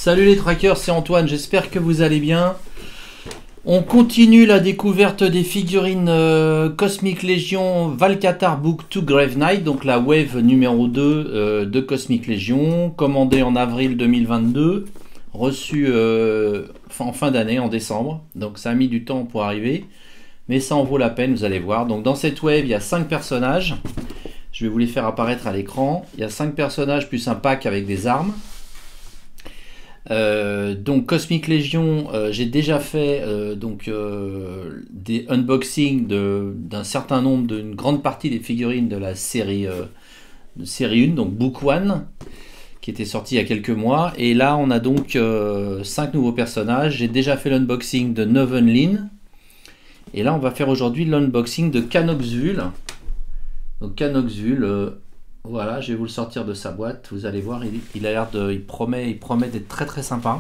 Salut les trackers, c'est Antoine, j'espère que vous allez bien. On continue la découverte des figurines Cosmic Legion Valkatar Book 2 Grave Knight, donc la wave numéro 2 de Cosmic Legion, commandée en avril 2022, reçue en fin d'année, en décembre, donc ça a mis du temps pour arriver, mais ça en vaut la peine, vous allez voir. Donc dans cette wave, il y a 5 personnages, je vais vous les faire apparaître à l'écran. Il y a 5 personnages plus un pack avec des armes. Donc Cosmic Legion, j'ai déjà fait des unboxings d'un certain nombre, d'une grande partie des figurines de la série 1, donc Book 1, qui était sorti il y a quelques mois. Et là on a donc 5 nouveaux personnages. J'ai déjà fait l'unboxing de Novenlin, et là on va faire aujourd'hui l'unboxing de Canoxvul. Donc Canoxvul, voilà, je vais vous le sortir de sa boîte, vous allez voir, il a l'air de, il promet d'être très très sympa.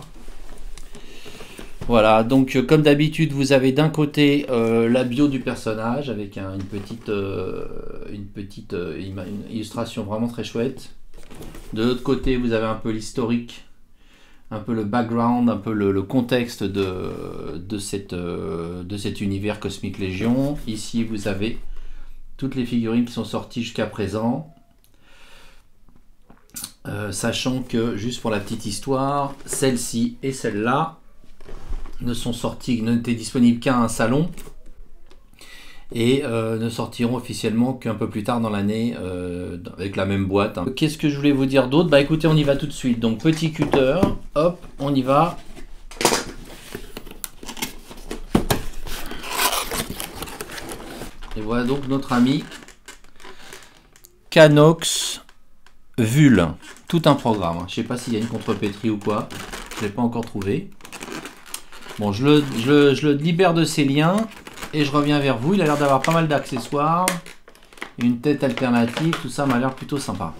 Voilà, donc comme d'habitude, vous avez d'un côté la bio du personnage avec une illustration vraiment très chouette. De l'autre côté, vous avez un peu l'historique, un peu le background, un peu le contexte de cet univers Cosmic Legion. Ici, vous avez toutes les figurines qui sont sorties jusqu'à présent. Sachant que, juste pour la petite histoire, celle-ci et celle-là n'étaient disponibles qu'à un salon et ne sortiront officiellement qu'un peu plus tard dans l'année avec la même boîte. Qu'est-ce que je voulais vous dire d'autre? Bah écoutez, on y va tout de suite. Donc petit cutter, hop, on y va. Et voilà donc notre ami Canoxvul. Tout un programme. Je ne sais pas s'il y a une contrepétrie ou quoi. Je ne l'ai pas encore trouvé. Bon, je le libère de ses liens et je reviens vers vous. Il a l'air d'avoir pas mal d'accessoires. Une tête alternative. Tout ça m'a l'air plutôt sympa.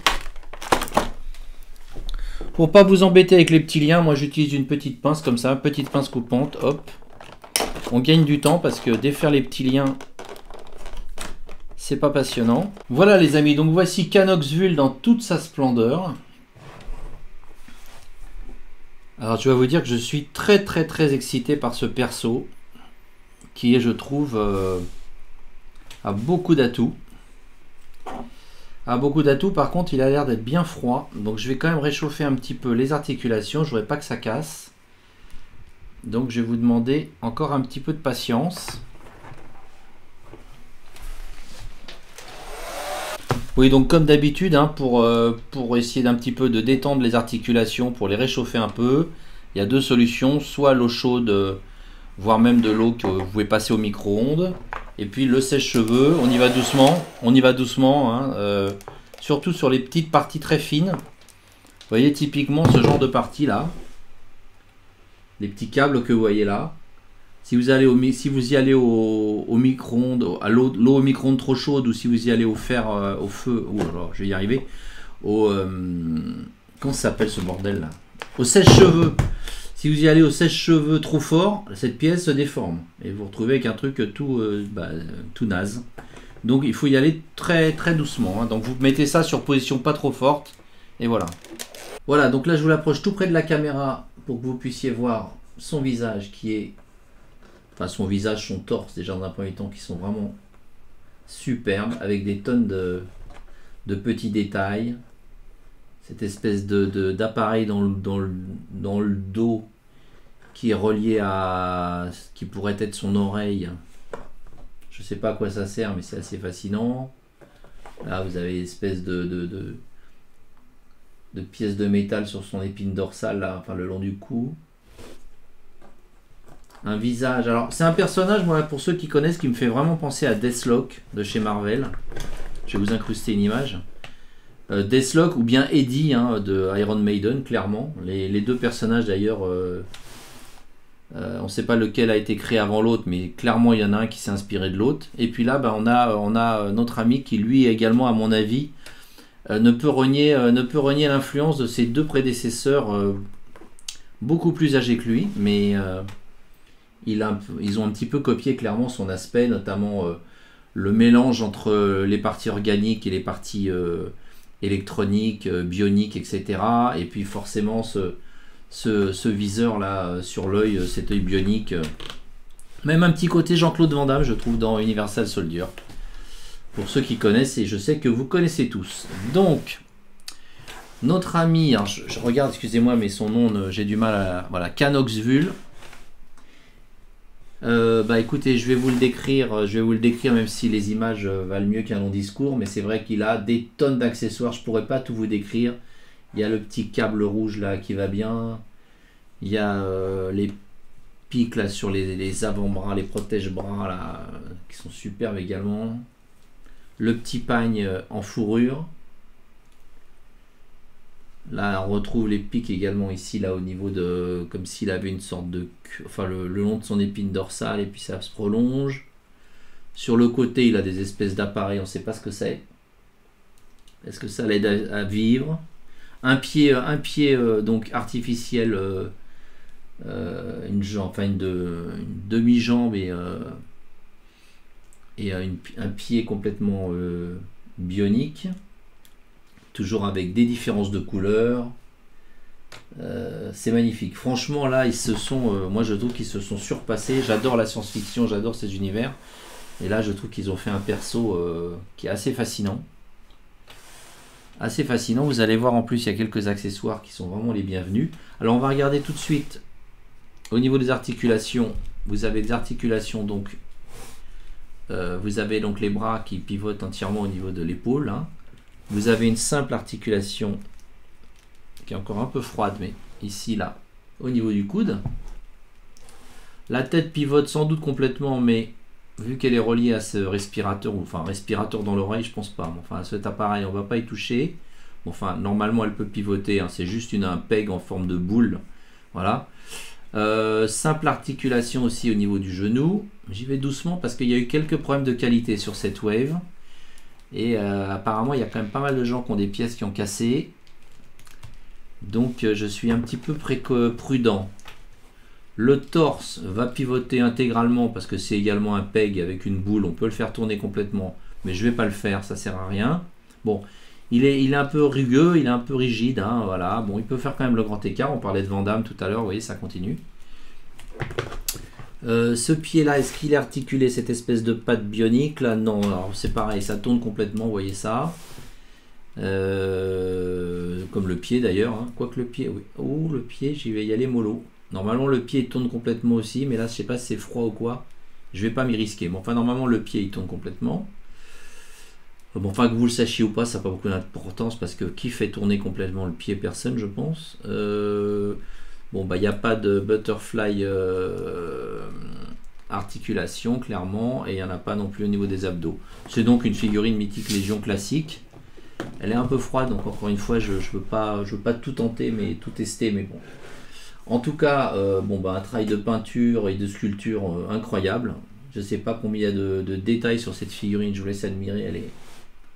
Pour pas vous embêter avec les petits liens, moi j'utilise une petite pince comme ça. Petite pince coupante. Hop. On gagne du temps parce que défaire les petits liens, c'est pas passionnant. Voilà les amis, donc voici Canoxvul dans toute sa splendeur. Alors je vais vous dire que je suis très excité par ce perso qui est, je trouve, a beaucoup d'atouts. Par contre il a l'air d'être bien froid, donc je vais quand même réchauffer un petit peu les articulations, je voudrais pas que ça casse. Donc je vais vous demander encore un petit peu de patience. Oui, donc comme d'habitude, hein, pour essayer d'un petit peu de détendre les articulations, pour les réchauffer un peu, il y a deux solutions, soit l'eau chaude, voire même de l'eau que vous pouvez passer au micro-ondes, et puis le sèche-cheveux, on y va doucement, hein, surtout sur les petites parties très fines. Vous voyez typiquement ce genre de partie là, les petits câbles que vous voyez là. Si vous y allez au micro-ondes, à l'eau au micro-ondes trop chaude, ou si vous y allez au feu, alors je vais y arriver, comment ça s'appelle ce bordel là? Au sèche-cheveux. Si vous y allez au sèche-cheveux trop fort, cette pièce se déforme et vous vous retrouvez avec un truc tout naze. Donc il faut y aller très doucement, hein. Donc vous mettez ça sur position pas trop forte et voilà. Voilà, donc là je vous l'approche tout près de la caméra pour que vous puissiez voir son visage qui est... Enfin, son visage, son torse déjà dans un premier temps qui sont vraiment superbes avec des tonnes de petits détails. Cette espèce d'appareil dans le dos qui est relié à ce qui pourrait être son oreille. Je sais pas à quoi ça sert, mais c'est assez fascinant. Là vous avez une espèce de pièce de métal sur son épine dorsale, là, enfin le long du cou. Un visage, alors c'est un personnage, moi, pour ceux qui connaissent, qui me fait vraiment penser à Deathlock de chez Marvel. Je vais vous incruster une image. Deathlock ou bien Eddie, hein, de Iron Maiden, clairement. Les deux personnages d'ailleurs, on ne sait pas lequel a été créé avant l'autre, mais clairement il y en a un qui s'est inspiré de l'autre. Et puis là, on a notre ami qui lui également, à mon avis, ne peut renier l'influence de ses deux prédécesseurs beaucoup plus âgés que lui, mais... ils ont un petit peu copié clairement son aspect, notamment le mélange entre les parties organiques et les parties électroniques, bioniques, etc. Et puis forcément ce viseur là sur l'œil, cet œil bionique. Même un petit côté Jean-Claude Van Damme, je trouve, dans Universal Soldier. Pour ceux qui connaissent, et je sais que vous connaissez tous. Donc, notre ami, alors je regarde, excusez-moi, mais son nom, j'ai du mal à... Voilà, Canoxvul. Bah écoutez, je vais vous le décrire, même si les images valent mieux qu'un long discours, mais c'est vrai qu'il a des tonnes d'accessoires, je pourrais pas tout vous décrire. Il y a le petit câble rouge là qui va bien, il y a les pics là sur les avant-bras, les protège-bras là, qui sont superbes également. Le petit pagne en fourrure. Là, on retrouve les pics également ici, là, au niveau de... Comme s'il avait une sorte de... Enfin, le long de son épine dorsale, et puis ça se prolonge. Sur le côté, il a des espèces d'appareils, on ne sait pas ce que c'est. Est-ce que ça l'aide à vivre? Un pied donc artificiel, une jambe, enfin une demi-jambe et un pied complètement bionique. Toujours avec des différences de couleurs. C'est magnifique. Franchement, là, ils se sont... moi, je trouve qu'ils se sont surpassés. J'adore la science-fiction, j'adore ces univers. Et là, je trouve qu'ils ont fait un perso qui est assez fascinant. Assez fascinant. Vous allez voir, en plus, il y a quelques accessoires qui sont vraiment les bienvenus. Alors, on va regarder tout de suite. Au niveau des articulations, vous avez des articulations, donc... vous avez donc les bras qui pivotent entièrement au niveau de l'épaule, hein. Vous avez une simple articulation qui est encore un peu froide, mais ici, là, au niveau du coude. La tête pivote sans doute complètement, mais vu qu'elle est reliée à ce respirateur, ou enfin respirateur dans l'oreille, je pense pas. Enfin, cet appareil, on va pas y toucher. Enfin, normalement, elle peut pivoter, hein, c'est juste un peg en forme de boule. Voilà. Simple articulation aussi au niveau du genou. J'y vais doucement parce qu'il y a eu quelques problèmes de qualité sur cette Wave. Et apparemment, il y a quand même pas mal de gens qui ont des pièces qui ont cassé. Donc, je suis un petit peu prudent. Le torse va pivoter intégralement parce que c'est également un peg avec une boule. On peut le faire tourner complètement, mais je ne vais pas le faire, ça ne sert à rien. Bon, il est un peu rugueux, il est un peu rigide. Hein, voilà. Bon, il peut faire quand même le grand écart. On parlait de Van Damme tout à l'heure, vous voyez, ça continue. Ce pied là, est-ce qu'il est articulé, cette espèce de patte bionique là? Non, alors c'est pareil, ça tourne complètement, vous voyez ça, comme le pied d'ailleurs, hein. Quoique le pied, oui. Oh, le pied, j'y vais y aller mollo. Normalement le pied il tourne complètement aussi, mais là je sais pas si c'est froid ou quoi, je vais pas m'y risquer. Bon, enfin normalement le pied il tourne complètement. Bon, enfin que vous le sachiez ou pas, ça n'a pas beaucoup d'importance parce que qui fait tourner complètement le pied? Personne, je pense. Bon, bah, il n'y a pas de butterfly articulation, clairement, et il n'y en a pas non plus au niveau des abdos. C'est donc une figurine Mythique Légion classique. Elle est un peu froide, donc encore une fois, je veux pas tout tenter, mais tout tester, mais bon. En tout cas, bon, bah, un travail de peinture et de sculpture incroyable. Je ne sais pas combien il y a de détails sur cette figurine, je vous laisse admirer,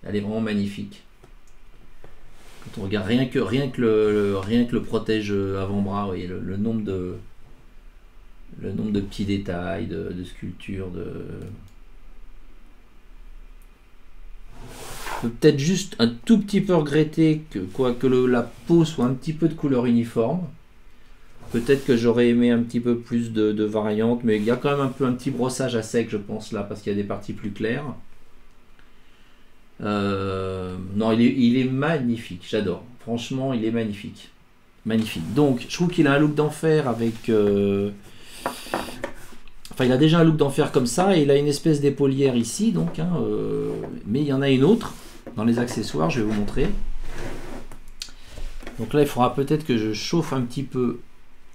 elle est vraiment magnifique. Quand on regarde rien que le protège avant-bras, voyez le nombre de petits détails, de sculptures, peut-être juste un tout petit peu regretter que la peau soit un petit peu de couleur uniforme. Peut-être que j'aurais aimé un petit peu plus de variantes, mais il y a quand même un petit brossage à sec, je pense, là, parce qu'il y a des parties plus claires. Non, il est magnifique, j'adore. Franchement, il est magnifique. Magnifique. Donc, je trouve qu'il a un look d'enfer avec... Enfin, il a déjà un look d'enfer comme ça, et il a une espèce d'épaulière ici, donc, hein, mais il y en a une autre dans les accessoires, je vais vous montrer. Donc là, il faudra peut-être que je chauffe un petit peu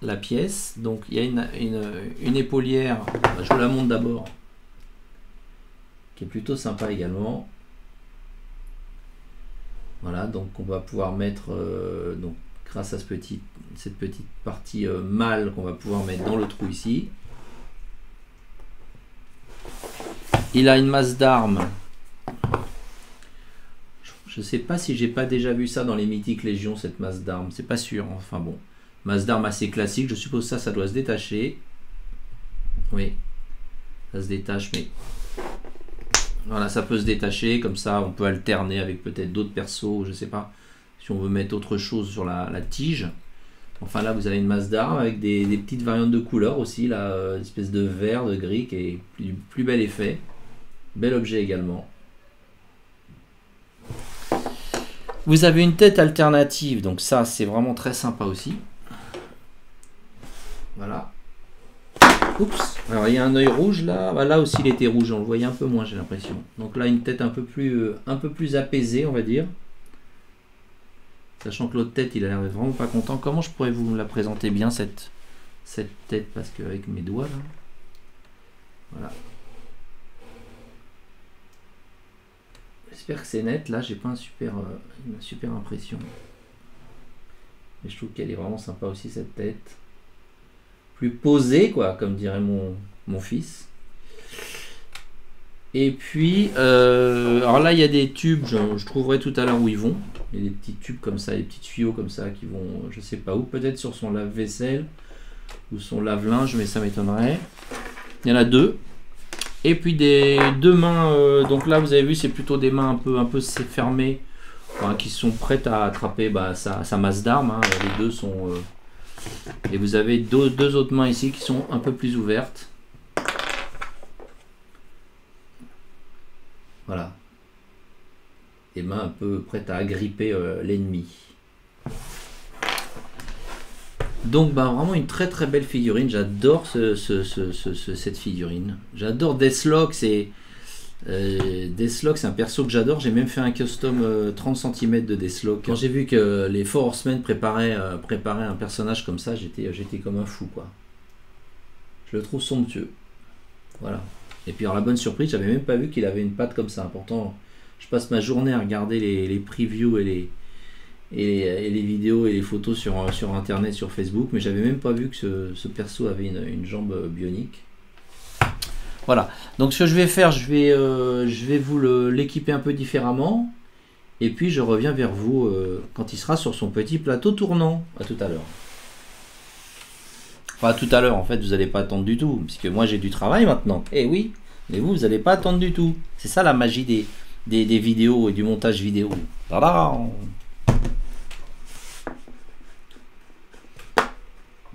la pièce. Donc, il y a une épaulière, je vous la montre d'abord, qui est plutôt sympa également. Voilà, donc on va pouvoir mettre, donc grâce à cette petite partie mâle qu'on va pouvoir mettre dans le trou ici. Il a une masse d'armes. Je ne sais pas si j'ai pas déjà vu ça dans les Mythiques Légion, cette masse d'armes. C'est pas sûr. Enfin bon, masse d'armes assez classique. Je suppose ça doit se détacher. Oui, ça se détache, mais voilà, ça peut se détacher. Comme ça, on peut alterner avec peut-être d'autres persos. Je sais pas si on veut mettre autre chose sur la tige. Enfin là vous avez une masse d'armes avec des petites variantes de couleurs aussi, là, une espèce de vert, de gris qui est plus bel effet. Bel objet également. Vous avez une tête alternative, donc ça c'est vraiment très sympa aussi. Voilà. Oups. Alors il y a un œil rouge là. Bah, là aussi il était rouge, on le voyait un peu moins j'ai l'impression. Donc là une tête un peu plus apaisée on va dire. Sachant que l'autre tête il a l'air vraiment pas content. Comment je pourrais vous la présenter bien cette tête, parce qu'avec mes doigts là. Voilà. J'espère que c'est net. Là j'ai pas une super impression. Mais je trouve qu'elle est vraiment sympa aussi cette tête. Plus posé quoi, comme dirait mon fils. Et puis alors là il y a des tubes, je trouverai tout à l'heure où ils vont. Il y a des petits tubes comme ça, des petits tuyaux comme ça qui vont je sais pas où, peut-être sur son lave-vaisselle ou son lave-linge, mais ça m'étonnerait. Il y en a deux. Et puis deux mains, donc là vous avez vu c'est plutôt des mains un peu fermées, enfin, qui sont prêtes à attraper sa masse d'armes, hein. Les deux sont et vous avez deux autres mains ici qui sont un peu plus ouvertes. Voilà. Des mains un peu prêtes à agripper l'ennemi. Donc vraiment une très très belle figurine. J'adore cette figurine. J'adore Deathlock. Deathlock c'est un perso que j'adore. J'ai même fait un custom 30 cm de Deathlock. Quand j'ai vu que les Four Horsemen préparaient un personnage comme ça, j'étais comme un fou quoi. Je le trouve somptueux. Voilà. Et puis alors la bonne surprise, j'avais même pas vu qu'il avait une patte comme ça. Pourtant je passe ma journée à regarder les previews et les vidéos et les photos sur internet, sur Facebook, mais j'avais même pas vu que ce perso avait une jambe bionique. Voilà, donc ce que je vais faire, je vais vous l'équiper un peu différemment, et puis je reviens vers vous quand il sera sur son petit plateau tournant. À tout à l'heure. Enfin, tout à l'heure, en fait, vous n'allez pas attendre du tout, puisque moi j'ai du travail maintenant. Eh oui, mais vous n'allez pas attendre du tout. C'est ça la magie des vidéos et du montage vidéo. Tadam!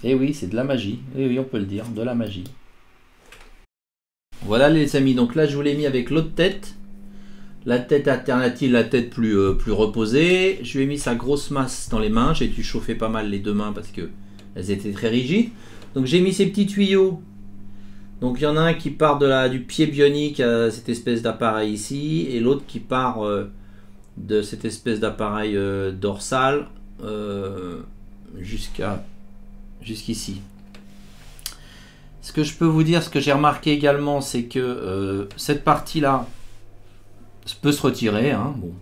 Et oui, c'est de la magie. Et oui, on peut le dire, de la magie. Voilà les amis, donc là je vous l'ai mis avec l'autre tête. La tête alternative, la tête plus reposée. Je lui ai mis sa grosse masse dans les mains. J'ai dû chauffer pas mal les deux mains parce que elles étaient très rigides. Donc j'ai mis ces petits tuyaux. Donc il y en a un qui part du pied bionique à cette espèce d'appareil ici. Et l'autre qui part de cette espèce d'appareil dorsal jusqu'ici. Ce que je peux vous dire, ce que j'ai remarqué également, c'est que cette partie-là peut se retirer. Hein, bon.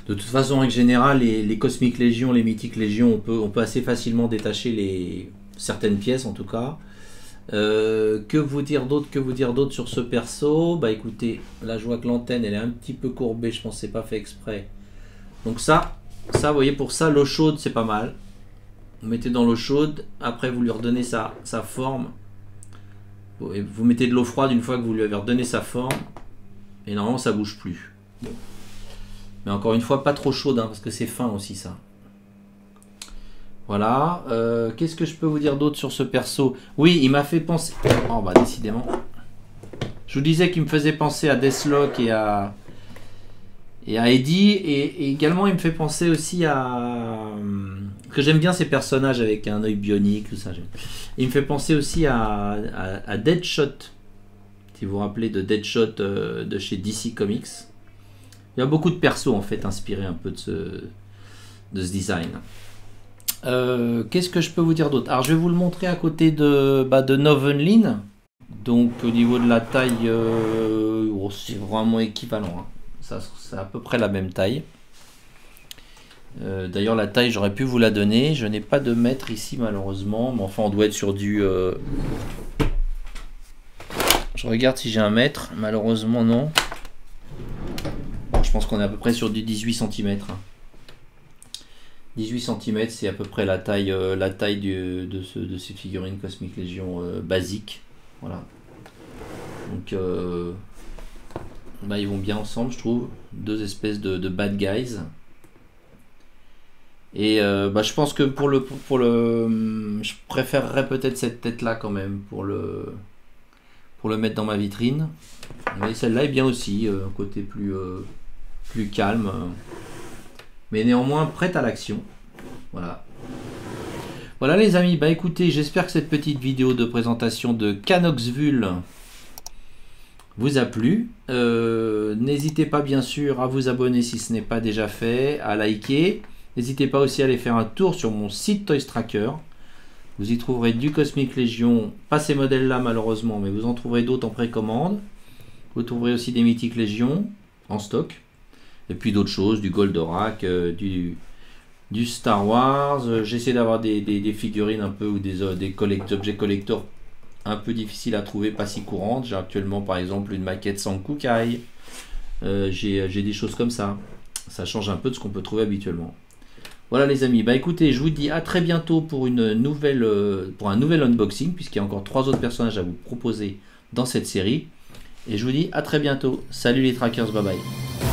De toute façon, en règle générale, les Cosmic Legion, les Mythic Legion, on peut assez facilement détacher certaines pièces en tout cas. Que vous dire d'autre sur ce perso? Bah écoutez, là je vois que l'antenne elle est un petit peu courbée, je pense que c'est pas fait exprès. Donc ça, vous voyez, pour ça, l'eau chaude c'est pas mal. Vous mettez dans l'eau chaude, après vous lui redonnez sa forme. Et vous mettez de l'eau froide une fois que vous lui avez redonné sa forme. Et normalement ça bouge plus. Bon. Mais encore une fois, pas trop chaude, hein, parce que c'est fin aussi ça. Voilà. Qu'est-ce que je peux vous dire d'autre sur ce perso? Oui, il m'a fait penser... Oh bah décidément. Je vous disais qu'il me faisait penser à Deathlock et à Eddie. Et également il me fait penser aussi à... que j'aime bien ces personnages avec un œil bionique, tout ça. Il me fait penser aussi à Deadshot. Si vous vous rappelez de Deadshot de chez DC Comics. Il y a beaucoup de persos en fait inspirés un peu de ce design. Qu'est-ce que je peux vous dire d'autre? Alors je vais vous le montrer à côté de Novenlin. Donc au niveau de la taille, c'est vraiment équivalent. Hein. C'est à peu près la même taille. D'ailleurs la taille j'aurais pu vous la donner. Je n'ai pas de mètre ici malheureusement. Mais enfin on doit être sur du... Je regarde si j'ai un mètre. Malheureusement non. Bon, je pense qu'on est à peu près sur du 18 cm. 18 cm, c'est à peu près la taille de ces figurines Cosmic Legion basiques. Voilà. Donc, bah, ils vont bien ensemble, je trouve. Deux espèces de bad guys. Et bah, je pense que je préférerais peut-être cette tête-là quand même pour le mettre dans ma vitrine. Mais celle-là est bien aussi, côté plus calme, mais néanmoins prête à l'action. Voilà. Voilà les amis, bah écoutez, j'espère que cette petite vidéo de présentation de Canoxvule vous a plu. N'hésitez pas bien sûr à vous abonner si ce n'est pas déjà fait, à liker. N'hésitez pas aussi à aller faire un tour sur mon site Toys Tracker. Vous y trouverez du Cosmic Legion, pas ces modèles là malheureusement, mais vous en trouverez d'autres en précommande. Vous trouverez aussi des Mythic Legion en stock. Et puis d'autres choses, du Goldorak, du Star Wars. J'essaie d'avoir des figurines un peu ou des objets collector un peu difficiles à trouver, pas si courantes. J'ai actuellement par exemple une maquette Sankukai. J'ai des choses comme ça. Ça change un peu de ce qu'on peut trouver habituellement. Voilà les amis, bah écoutez, je vous dis à très bientôt pour un nouvel unboxing, puisqu'il y a encore 3 autres personnages à vous proposer dans cette série. Et je vous dis à très bientôt. Salut les trackers, bye bye.